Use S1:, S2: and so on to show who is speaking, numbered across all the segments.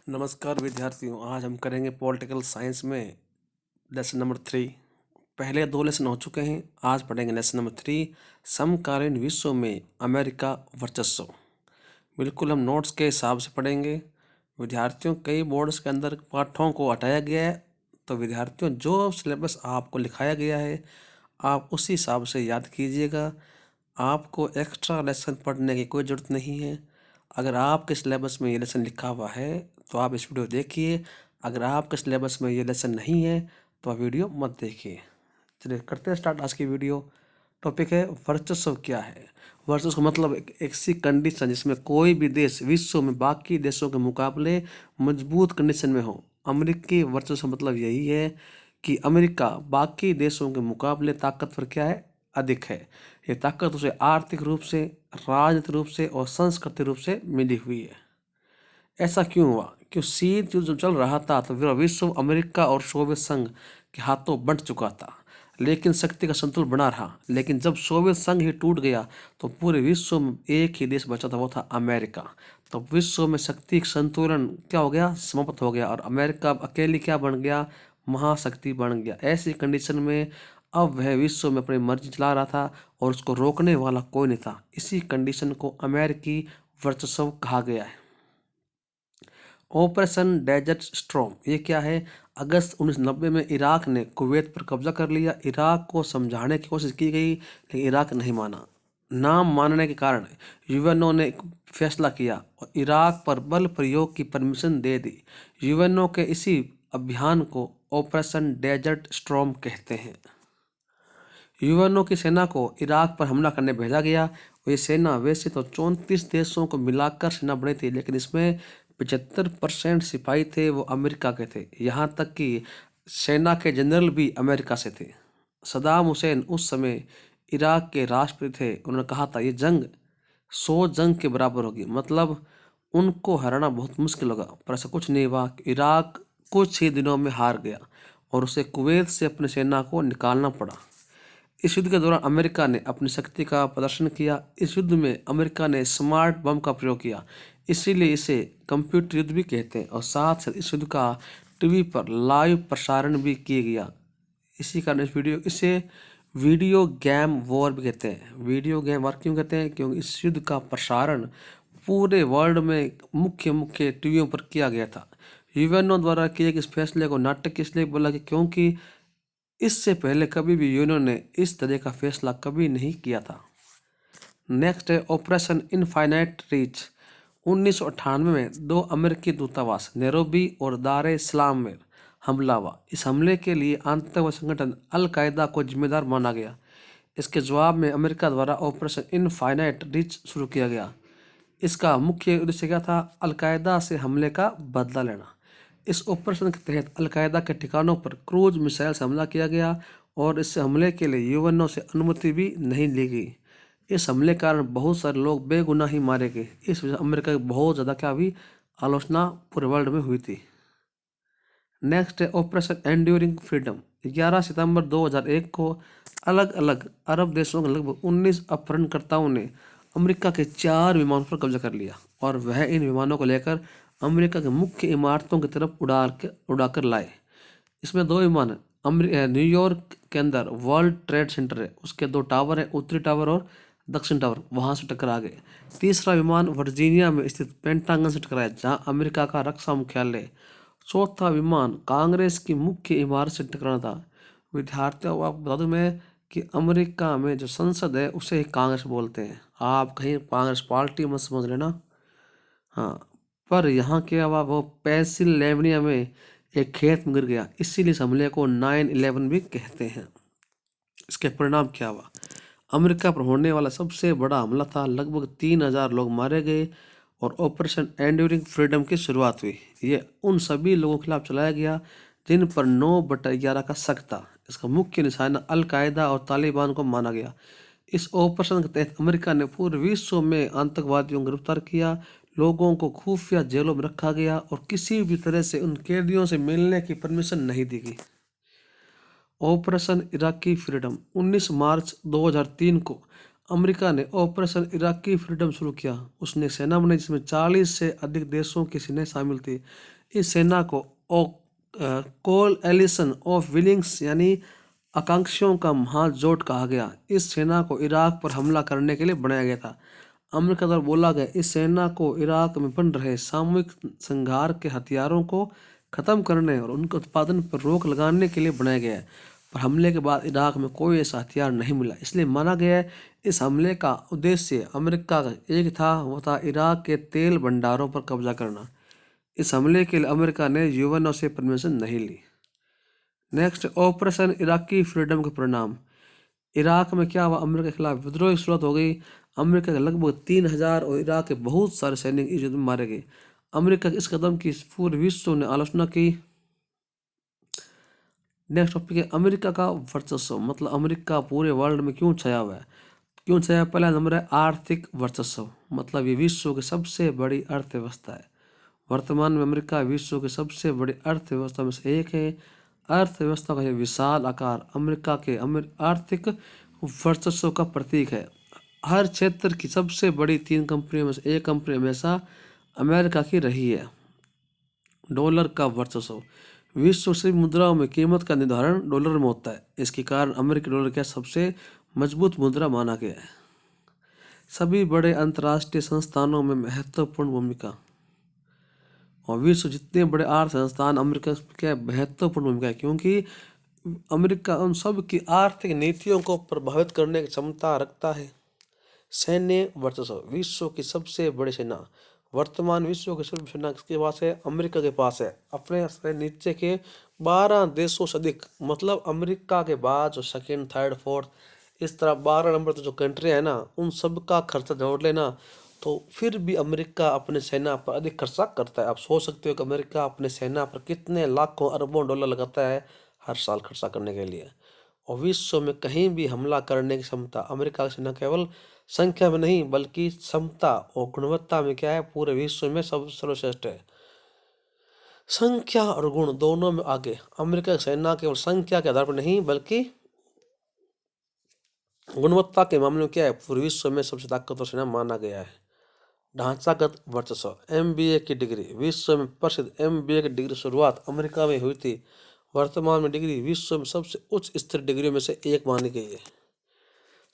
S1: नमस्कार विद्यार्थियों, आज हम करेंगे पॉलिटिकल साइंस में लेसन नंबर 3। पहले 2 लेसन हो चुके हैं, आज पढ़ेंगे लेसन नंबर 3, समकालीन विश्व में अमेरिका वर्चस्व। बिल्कुल हम नोट्स के हिसाब से पढ़ेंगे। विद्यार्थियों, कई बोर्ड्स के अंदर पाठों को हटाया गया है, तो विद्यार्थियों जो सिलेबस आपको लिखाया गया है आप उसी हिसाब से याद कीजिएगा। आपको एक्स्ट्रा लेसन पढ़ने की कोई ज़रूरत नहीं है। अगर आपके सिलेबस में ये लेसन लिखा हुआ है तो आप इस वीडियो देखिए, अगर आपके सिलेबस में ये लेसन नहीं है तो आप वीडियो मत देखिए। चलिए करते हैं स्टार्ट आज की वीडियो। टॉपिक है वर्चस्व क्या है। वर्चस्व का मतलब एक ऐसी कंडीशन जिसमें कोई भी देश विश्व में बाकी देशों के मुकाबले मजबूत कंडीशन में हो। अमेरिकी वर्चस्व का मतलब यही है कि अमेरिका बाकी देशों के मुकाबले ताकतवर क्या है, अधिक है। ये ताकत उसे आर्थिक रूप से, राजनीतिक रूप से और सांस्कृतिक रूप से मिली हुई है। ऐसा क्यों हुआ? क्यों शीत युद्ध जब चल रहा था तो पूरा विश्व अमेरिका और सोवियत संघ के हाथों बंट चुका था, लेकिन शक्ति का संतुलन बना रहा। लेकिन जब सोवियत संघ ही टूट गया तो पूरे विश्व में एक ही देश बचा था, वो था अमेरिका। तो विश्व में शक्ति संतुलन क्या हो गया, समाप्त हो गया और अमेरिका अकेली क्या बन गया, महाशक्ति बन गया। ऐसी कंडीशन में अब वह विश्व में अपनी मर्जी चला रहा था और उसको रोकने वाला कोई नहीं था। इसी कंडीशन को अमेरिकी वर्चस्व कहा गया है। ऑपरेशन डेजर्ट स्टॉर्म ये क्या है? अगस्त 1990 में इराक ने कुवैत पर कब्जा कर लिया। इराक को समझाने की कोशिश की गई लेकिन इराक नहीं माना। नाम मानने के कारण यूएनओ ने एक फैसला किया और इराक पर बल प्रयोग की परमिशन दे दी। यूएनओ के इसी अभियान को ऑपरेशन डेजर्ट स्टॉर्म कहते हैं। यूएनओ की सेना को इराक पर हमला करने भेजा गया। ये सेना वैसे तो 34 देशों को मिलाकर सेना बनी थी, लेकिन इसमें 75% सिपाही थे वो अमेरिका के थे। यहाँ तक कि सेना के जनरल भी अमेरिका से थे। सद्दाम हुसैन उस समय इराक के राष्ट्रपति थे। उन्होंने कहा था ये जंग 100 जंग के बराबर होगी, मतलब उनको हराना बहुत मुश्किल होगा। पर ऐसा कुछ नहीं हुआ। इराक कुछ ही दिनों में हार गया और उसे कुवैत से अपनी सेना को निकालना पड़ा। इस युद्ध के दौरान अमेरिका ने अपनी शक्ति का प्रदर्शन किया। इस युद्ध में अमेरिका ने स्मार्ट बम का प्रयोग किया, इसीलिए इसे कंप्यूटर युद्ध भी कहते हैं। और साथ साथ इस युद्ध का टीवी पर लाइव प्रसारण भी किया गया। इसी कारण इसे वीडियो गेम वॉर भी कहते हैं। वीडियो गेम वॉर क्यों कहते हैं? क्योंकि इस युद्ध का प्रसारण पूरे वर्ल्ड में मुख्य मुख्य टीवियों पर किया गया था। यूएनओ द्वारा किए गए इस फैसले को नाटक इसलिए बोला कि क्योंकि इससे पहले कभी भी यूएनओ ने इस तरह का फैसला कभी नहीं किया था। नेक्स्ट है ऑपरेशन इनफाइनाइट रीच। 1998 में 2 अमेरिकी दूतावास नैरोबी और दार ए सलाम में हमला हुआ। इस हमले के लिए आतंकवादी संगठन अल कायदा को जिम्मेदार माना गया। इसके जवाब में अमेरिका द्वारा ऑपरेशन इनफाइनाइट रीच शुरू किया गया। इसका मुख्य उद्देश्य क्या था? अल कायदा से हमले का बदला लेना। इस ऑपरेशन के तहत अल कायदा के ठिकानों पर क्रूज मिसाइल से हमला किया गया और इस हमले के लिए यूएनओ से अनुमति भी नहीं ली गई। इस हमले के कारण बहुत सारे लोग बेगुनाह ही मारे गए। इस वजह से अमेरिका की बहुत ज़्यादा क्या हुई, आलोचना पूरे वर्ल्ड में हुई थी। नेक्स्ट है ऑपरेशन एंड्यूरिंग फ्रीडम। 11 सितंबर 2001 को अलग अलग अरब देशों के लगभग 19 अपहरणकर्ताओं ने अमेरिका के 4 विमानों पर कब्जा कर लिया और वह इन विमानों को लेकर अमेरिका के मुख्य इमारतों की तरफ उड़ाकर लाए। इसमें 2 विमान न्यूयॉर्क के अंदर वर्ल्ड ट्रेड सेंटर है, उसके 2 टावर है, उत्तरी टावर और दक्षिण टावर, वहां से टकरा गए। तीसरा विमान वर्जीनिया में स्थित पेंटागन से टकराया, जहां अमेरिका का रक्षा मुख्यालय है। चौथा विमान कांग्रेस की मुख्य इमारत से टकराना था। विद्यार्थियों को आपको बता दूं मैं कि अमेरिका में जो संसद है उसे ही कांग्रेस बोलते हैं। आप कहीं कांग्रेस पार्टी मत समझ लेना। हाँ, पर यहाँ के हुआ वो पेंसिल्वेनिया में एक खेत में गिर गया, इसीलिए इस हमले को 9/11 भी कहते हैं। इसके परिणाम क्या हुआ? अमेरिका पर होने वाला सबसे बड़ा हमला था। लगभग 3000 लोग मारे गए और ऑपरेशन एंड्यूरिंग फ्रीडम की शुरुआत हुई। ये उन सभी लोगों के खिलाफ चलाया गया जिन पर 9/11 का शक था। इसका मुख्य निशाना अल कायदा और तालिबान को माना गया। इस ऑपरेशन के तहत अमेरिका ने पूरे विश्व में आतंकवादियों को गिरफ्तार किया, लोगों को खुफिया जेलों में रखा गया और किसी भी तरह से उन कैदियों से मिलने की परमिशन नहीं दी गई। Operation Iraqi freedom. 19 मार्च 2003 को अमेरिका ने ऑपरेशन इराकी फ्रीडम शुरू किया। उसने सेना बनाई जिसमें 40 से अधिक देशों की सेनाएं शामिल थी। इस सेना को कोएलिशन ऑफ विलिंग्स यानी आकांक्षियों का महाजोट कहा गया। इस सेना को इराक पर हमला करने के लिए बनाया गया था। अमेरिका द्वारा बोला गया इस सेना को इराक में बन रहे सामूहिक संहार के हथियारों को खत्म करने और उनके उत्पादन पर रोक लगाने के लिए बनाया गया है। पर हमले के बाद इराक में कोई ऐसा हथियार नहीं मिला, इसलिए माना गया है इस हमले का उद्देश्य अमेरिका का एक था, वो था इराक के तेल भंडारों पर कब्जा करना। इस हमले के लिए अमेरिका ने यूएनओ से परमिशन नहीं ली। नेक्स्ट, ऑपरेशन इराकी फ्रीडम के परिणाम। इराक में क्या हुआ? अमेरिका के खिलाफ विद्रोह की शुरुआत हो गई। अमेरिका के लगभग 3000 और इराक के बहुत सारे सैनिक इस युद्ध में मारे गए। अमेरिका के इस कदम की पूरे विश्व ने आलोचना की। नेक्स्ट टॉपिक है अमेरिका का वर्चस्व, मतलब अमेरिका पूरे वर्ल्ड में क्यों छाया हुआ है? क्यों छाया? पहला नंबर है आर्थिक वर्चस्व, मतलब ये विश्व की सबसे बड़ी अर्थव्यवस्था है। वर्तमान में अमेरिका विश्व की सबसे बड़ी अर्थव्यवस्था में से एक है। अर्थव्यवस्था का यह विशाल आकार अमेरिका के आर्थिक वर्चस्व का प्रतीक है। हर क्षेत्र की सबसे बड़ी 3 कंपनियों में से एक कंपनी हमेशा अमेरिका की रही है। डॉलर का वर्चस्व, विश्व की मुद्राओं में कीमत का निर्धारण डॉलर में होता है। इसके कारण अमेरिकी डॉलर का सबसे मजबूत मुद्रा माना गया है। सभी बड़े अंतर्राष्ट्रीय संस्थानों में महत्वपूर्ण भूमिका, और विश्व जितने बड़े आर्थिक संस्थान अमेरिका के महत्वपूर्ण भूमिका है, क्योंकि अमेरिका उन सब की आर्थिक नीतियों को प्रभावित करने की क्षमता रखता है। सैन्य वर्चस्व, विश्व की सबसे बड़ी सेना, वर्तमान विश्व की सर्व सेना किसके पास है? अमेरिका के पास है। अपने से नीचे के 12 देशों से अधिक, मतलब अमेरिका के बाद जो सेकंड, थर्ड, फोर्थ, इस तरह 12 नंबर तो जो कंट्री है ना, उन सब का खर्चा जोड़ लेना तो फिर भी अमेरिका अपने सेना पर अधिक खर्चा करता है। आप सोच सकते हो कि अमेरिका अपने सेना पर कितने लाखों अरबों डॉलर लगाता है हर साल खर्चा करने के लिए। और विश्व में कहीं भी हमला करने की क्षमता अमेरिका की सेना केवल संख्या में नहीं बल्कि क्षमता और गुणवत्ता में क्या है, पूरे विश्व में सब सर्वश्रेष्ठ है। संख्या और गुण दोनों में आगे अमेरिका की सेना केवल संख्या के आधार पर नहीं बल्कि गुणवत्ता के मामले में क्या है, पूरे विश्व में सबसे ताकतवर सेना माना गया है। ढांचागत वर्चस्व, एमबीए की डिग्री, विश्व में प्रसिद्ध एमबीए की डिग्री शुरुआत अमेरिका में हुई थी। वर्तमान में डिग्री विश्व में सबसे उच्च स्थिर डिग्रियों में से एक मानी गई है।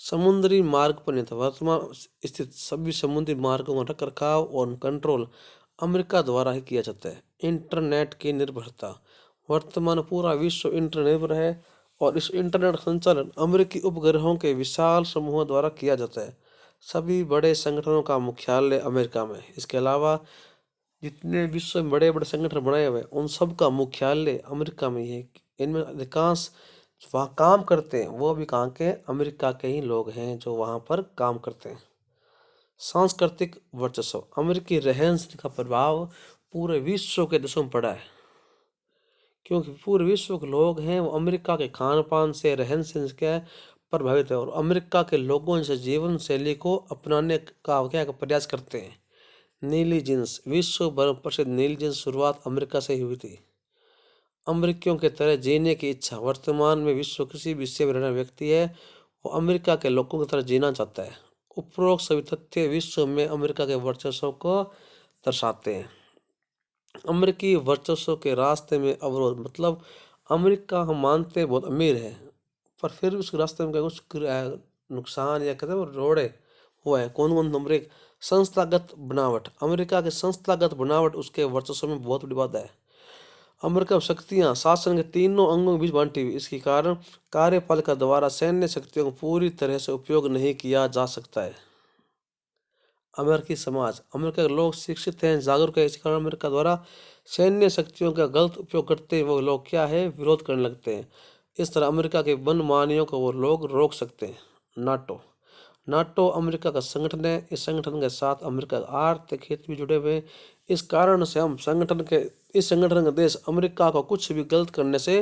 S1: समुद्री मार्ग पर नियंत्रण, वर्तमान स्थित सभी समुद्री मार्गों का रखरखाव और कंट्रोल अमेरिका द्वारा ही किया जाता है। इंटरनेट की निर्भरता, वर्तमान पूरा विश्व इंटरनेट निर्भर है और इस इंटरनेट का संचालन अमेरिकी उपग्रहों के विशाल समूहों द्वारा किया जाता है। सभी बड़े संगठनों का मुख्यालय अमेरिका में है। इसके अलावा जितने विश्व में बड़े बड़े संगठन बनाए हुए हैं उन सब का मुख्यालय अमेरिका में ही है। इनमें अधिकांश जो वहाँ काम करते हैं वो भी कहाँ के? अमेरिका के ही लोग हैं जो वहाँ पर काम करते हैं। सांस्कृतिक वर्चस्व, अमेरिकी रहन सहन का प्रभाव पूरे विश्व के देशों में पड़ा है, क्योंकि पूरे विश्व के लोग हैं वो अमेरिका के खान पान से, रहन सहन से क्या है, प्रभावित है और अमेरिका के लोगों से जीवन शैली को अपनाने का क्या प्रयास करते हैं। नीली जींस, विश्व भर प्रसिद्ध नीली जींस शुरुआत अमेरिका से ही हुई थी। अमेरिकियों के तरह जीने की इच्छा, वर्तमान में विश्व किसी भी हिस्से में रहने व्यक्ति है वो अमेरिका के लोगों की तरह जीना चाहता है। उपरोक्त सभी तथ्य विश्व में अमेरिका के वर्चस्व को दर्शाते हैं। अमेरिकी वर्चस्व के रास्ते में अवरोध, मतलब अमेरिका हम मानते हैं बहुत अमीर है पर फिर भी उसके रास्ते में क्या कुछ नुकसान या कहते हैं रोड़े हुआ है। कौन कौन? नंबर 1, संस्थागत बनावट, अमेरिका के संस्थागत बनावट उसके वर्चस्व में बहुत बड़ी बात है। अमेरिका में शक्तियाँ शासन के तीनों अंगों के बीच बांटी हुई, इसके कारण कार्यपालिका द्वारा सैन्य शक्तियों को पूरी तरह से उपयोग नहीं किया जा सकता है। अमेरिकी समाज, अमेरिका के लोग शिक्षित हैं, जागरूक है, इस कारण अमेरिका द्वारा सैन्य शक्तियों का गलत उपयोग करते वो लोग क्या है, विरोध करने लगते हैं। इस तरह अमेरिका के मनमानियों को वो लोग रोक सकते हैं। नाटो, नाटो अमेरिका का संगठन है। इस संगठन के साथ अमेरिका आर्थिक हित भी जुड़े हुए हैं। इस कारण से हम इस संगठन के देश अमेरिका को कुछ भी गलत करने से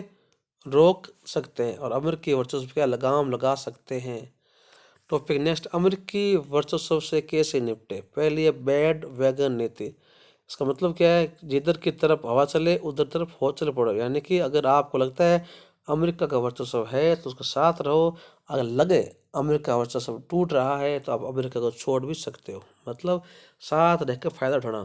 S1: रोक सकते हैं और अमेरिकी वर्चस्व का लगाम लगा सकते हैं। टॉपिक नेक्स्ट, अमेरिकी वर्चस्व से कैसे निपटे। पहली है बैड वैगन नीति। इसका मतलब क्या है? जिधर की तरफ हवा चले उधर तरफ हो चल पड़ो, यानी कि अगर आपको लगता है अमेरिका का वर्चस्व है तो उसके साथ रहो, अगर लगे अमेरिका का वर्चस्व टूट रहा है तो आप अमेरिका को छोड़ भी सकते हो, मतलब साथ रह कर फायदा उठाना।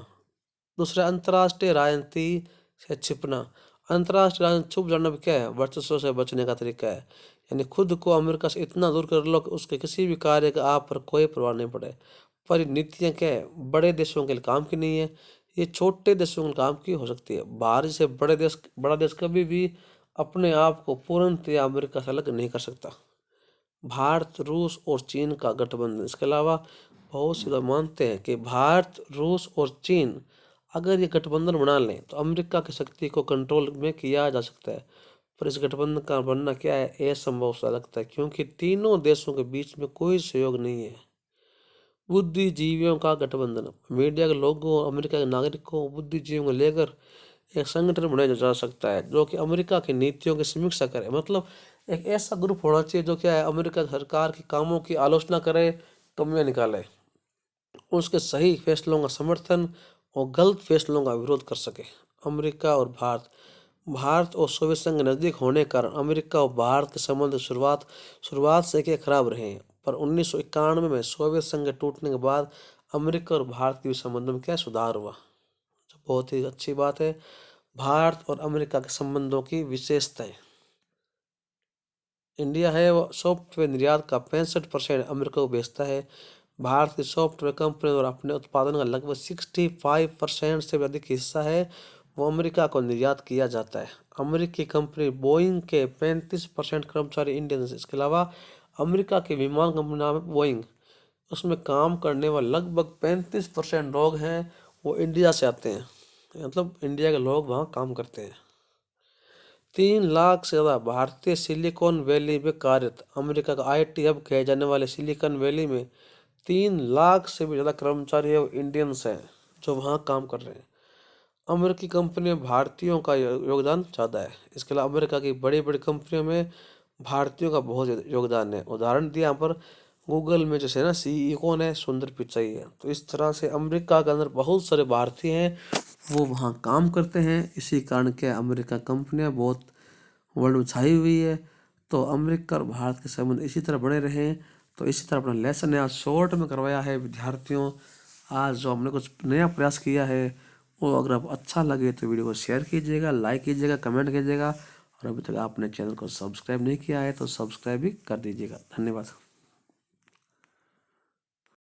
S1: दूसरा, अंतर्राष्ट्रीय राजनीति से छिपना। अंतर्राष्ट्रीय राजनीति छुप जाना भी क्या है, वर्चस्व से बचने का तरीका है। यानी खुद को अमेरिका से इतना दूर कर लो कि उसके किसी भी कार्य का आप पर कोई प्रभाव नहीं पड़े। पर ये नीतियाँ क्या है, बड़े देशों के लिए काम की नहीं है, ये छोटे देशों के काम की हो सकती है। बाहर से बड़ा देश कभी भी अपने आप को पूर्णतया अमेरिका से अलग नहीं कर सकता। भारत, रूस और चीन का गठबंधन। इसके अलावा बहुत से लोग मानते हैं कि भारत, रूस और चीन अगर ये गठबंधन बना लें तो अमेरिका की शक्ति को कंट्रोल में किया जा सकता है। पर इस गठबंधन का बनना क्या है, असंभव सा लगता है, क्योंकि तीनों देशों के बीच में कोई सहयोग नहीं है। बुद्धिजीवियों का गठबंधन। मीडिया के लोगों, अमेरिका के नागरिकों, बुद्धिजीवियों को लेकर एक संगठन बनाया जा सकता है जो कि अमेरिका की नीतियों की समीक्षा करे। मतलब एक ऐसा ग्रुप होना चाहिए जो क्या है, अमेरिका सरकार के कामों की आलोचना करे, कमियां निकाले, उसके सही फैसलों का समर्थन और गलत फैसलों का विरोध कर सके। अमेरिका और भारत। भारत और सोवियत संघ के नज़दीक होने के कारण अमेरिका और भारत के संबंध शुरुआत से क्या खराब रहे हैं। पर 1991 में सोवियत संघ के टूटने के बाद अमेरिका और भारत के संबंधों में क्या सुधार हुआ, जो बहुत ही अच्छी बात है। भारत और अमेरिका के संबंधों की विशेषताएं। इंडिया है वो सॉफ्टवेयर निर्यात का 65% अमेरिका को बेचता है। भारत की सॉफ्टवेयर कंपनी और अपने उत्पादन का लगभग 65% से भी अधिक हिस्सा है वो अमेरिका को निर्यात किया जाता है। अमेरिकी कंपनी बोइंग के 35% कर्मचारी इंडियन हैं। इसके अलावा अमेरिका की विमान कंपनी नाम है बोइंग, उसमें काम करने वाले लगभग 35% लोग हैं वो इंडिया से आते हैं, मतलब इंडिया के लोग वहाँ काम करते हैं। 3 लाख से ज़्यादा भारतीय सिलिकॉन वैली में कार्यरत। अमेरिका का IT हब कहे जाने वाले सिलिकॉन वैली में 3 लाख से भी ज़्यादा कर्मचारी है वो इंडियंस हैं जो वहाँ काम कर रहे हैं। अमेरिकी कंपनी में भारतीयों का योगदान ज़्यादा है। इसके अलावा अमेरिका की बड़ी बड़ी कंपनियों में भारतीयों का बहुत योगदान है। उदाहरण दिया यहाँ पर, गूगल में जैसे ना CEO कौन है, सुंदर पिचाई है। तो इस तरह से अमेरिका के अंदर बहुत सारे भारतीय हैं वो वहाँ काम करते हैं। इसी कारण क्या, अमेरिका कंपनियाँ बहुत वर्ल्ड में छाई हुई है। तो अमेरिका और भारत के संबंध इसी तरह बने रहें। तो इसी तरह अपना लेसन आज शॉर्ट में करवाया है विद्यार्थियों। आज जो हमने कुछ नया प्रयास किया है वो अगर आप अच्छा लगे तो वीडियो को शेयर कीजिएगा, लाइक कीजिएगा, कमेंट कीजिएगा, और अभी तक आपने चैनल को सब्सक्राइब नहीं किया है तो सब्सक्राइब भी कर दीजिएगा। धन्यवाद।